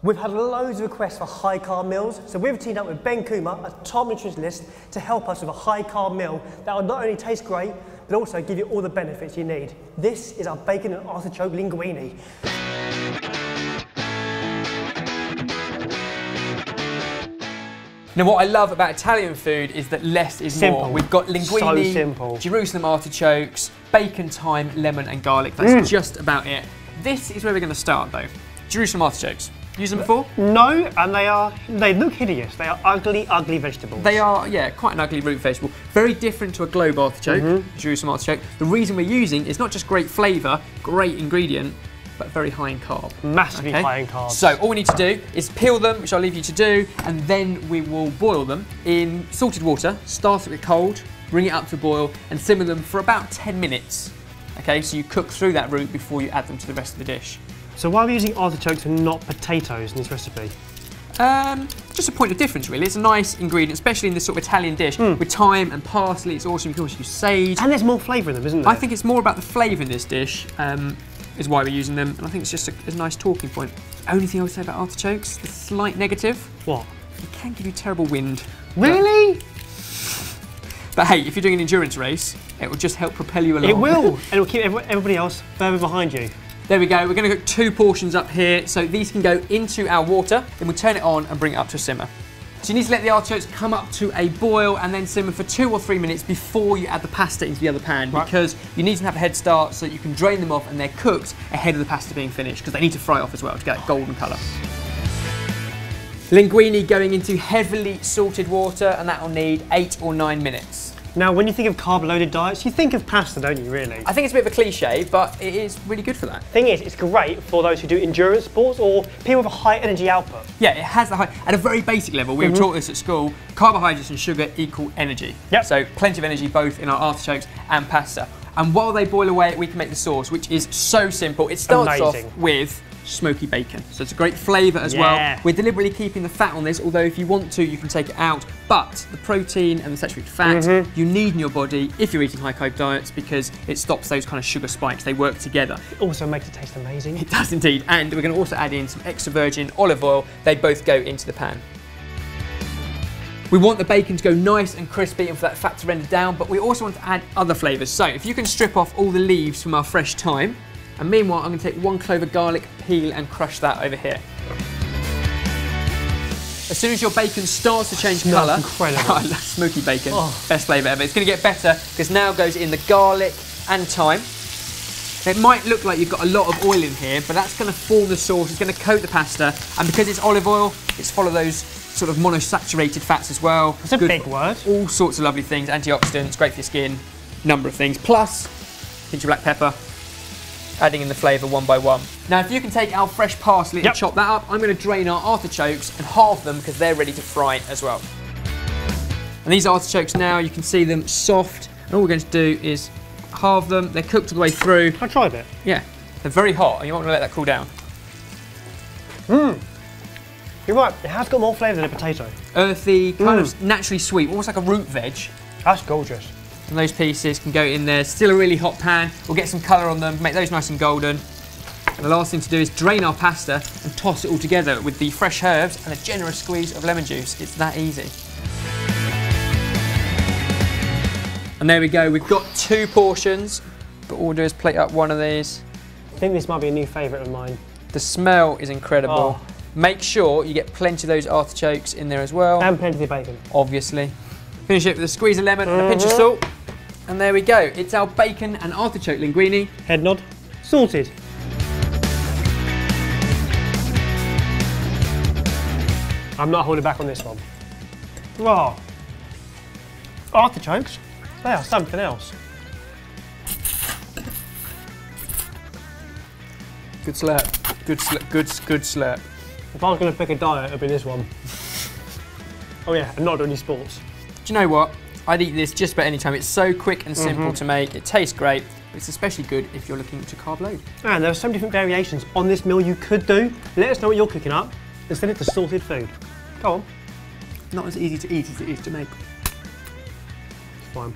We've had loads of requests for high carb meals, so we've teamed up with Ben Coomber, a top nutritionist, to help us with a high carb meal that will not only taste great, but also give you all the benefits you need. This is our bacon and artichoke linguine. Now what I love about Italian food is that less is more. We've got linguine, Jerusalem artichokes, bacon, thyme, lemon and garlic. That's just about it. This is where we're going to start though. Jerusalem artichokes. Used them before? No, and they look hideous. They are ugly, ugly vegetables. They are, yeah, quite an ugly root vegetable. Very different to a globe artichoke, Jerusalem artichoke. The reason we're using is not just great flavour, great ingredient, but very high in carb. Massively high in carbs. So all we need to do is peel them, which I'll leave you to do, and then we will boil them in salted water, start it with cold, bring it up to boil, and simmer them for about 10 minutes. Okay, so you cook through that root before you add them to the rest of the dish. So why are we using artichokes and not potatoes in this recipe? Just a point of difference really. It's a nice ingredient, especially in this sort of Italian dish. With thyme and parsley, it's awesome. You can also use sage. And there's more flavour in them, isn't there? I think it's more about the flavour in this dish, is why we're using them. And I think it's just a nice talking point. Only thing I would say about artichokes, the slight negative. What? It can give you terrible wind. Really? But hey, if you're doing an endurance race, it will just help propel you along. It will, and it will keep everybody else further behind you. There we go, we're going to cook 2 portions up here, so these can go into our water, then we'll turn it on and bring it up to a simmer. So you need to let the artichokes come up to a boil and then simmer for 2 or 3 minutes before you add the pasta into the other pan, because you need to have a head start so that you can drain them off and they're cooked ahead of the pasta being finished, because they need to fry off as well to get that golden colour. Linguine going into heavily salted water, and that will need 8 or 9 minutes. Now, when you think of carb-loaded diets, you think of pasta, don't you, really? I think it's a bit of a cliche, but it is really good for that. Thing is, it's great for those who do endurance sports or people with a high energy output. Yeah, it has the high, at a very basic level, we were taught this at school, carbohydrates and sugar equal energy. Yep. So plenty of energy both in our artichokes and pasta. And while they boil away, we can make the sauce, which is so simple. It starts off with smoky bacon. So it's a great flavour as well. We're deliberately keeping the fat on this, although if you want to, you can take it out. But the protein and the saturated fat you need in your body if you're eating high carb diets, because it stops those kind of sugar spikes. They work together. It also makes it taste amazing. It does indeed. And we're going to also add in some extra virgin olive oil. They both go into the pan. We want the bacon to go nice and crispy and for that fat to render down, but we also want to add other flavours. So if you can strip off all the leaves from our fresh thyme, and meanwhile I'm going to take 1 clove of garlic, peel and crush that over here. As soon as your bacon starts to change colour, incredible. I love smoky bacon, best flavour ever. It's going to get better because now goes in the garlic and thyme. It might look like you've got a lot of oil in here, but that's going to form the sauce, it's going to coat the pasta, and because it's olive oil, it's full of those sort of monosaturated fats as well. It's a big word. All sorts of lovely things, antioxidants, great for your skin, number of things, plus a pinch of black pepper, adding in the flavour one by one. Now if you can take our fresh parsley and chop that up, I'm going to drain our artichokes and halve them because they're ready to fry as well. And these artichokes now, you can see them soft, and all we're going to do is halve them. They're cooked all the way through. Can I try a bit? Yeah, they're very hot and you want to let that cool down. You're right, it has got more flavour than a potato. Earthy, kind of naturally sweet, almost like a root veg. That's gorgeous. And those pieces can go in there, still a really hot pan. We'll get some colour on them, make those nice and golden. And the last thing to do is drain our pasta and toss it all together with the fresh herbs and a generous squeeze of lemon juice. It's that easy. And there we go, we've got 2 portions, but all we'll do is plate up 1 of these. I think this might be a new favourite of mine. The smell is incredible. Make sure you get plenty of those artichokes in there as well. And plenty of bacon. Obviously. Finish it with a squeeze of lemon and a pinch of salt. And there we go. It's our bacon and artichoke linguine. Head nod. Sorted. I'm not holding back on this one. Oh. Artichokes? They are something else. Good slurp. Good slurp. If I was going to pick a diet, it would be this one. Oh yeah, and not do any sports. Do you know what? I'd eat this just about any time. It's so quick and simple to make. It tastes great. But it's especially good if you're looking to carb load. And there are so many different variations on this meal you could do. Let us know what you're cooking up and send it to Sorted Food. Go on. Not as easy to eat as it is to make. It's fine.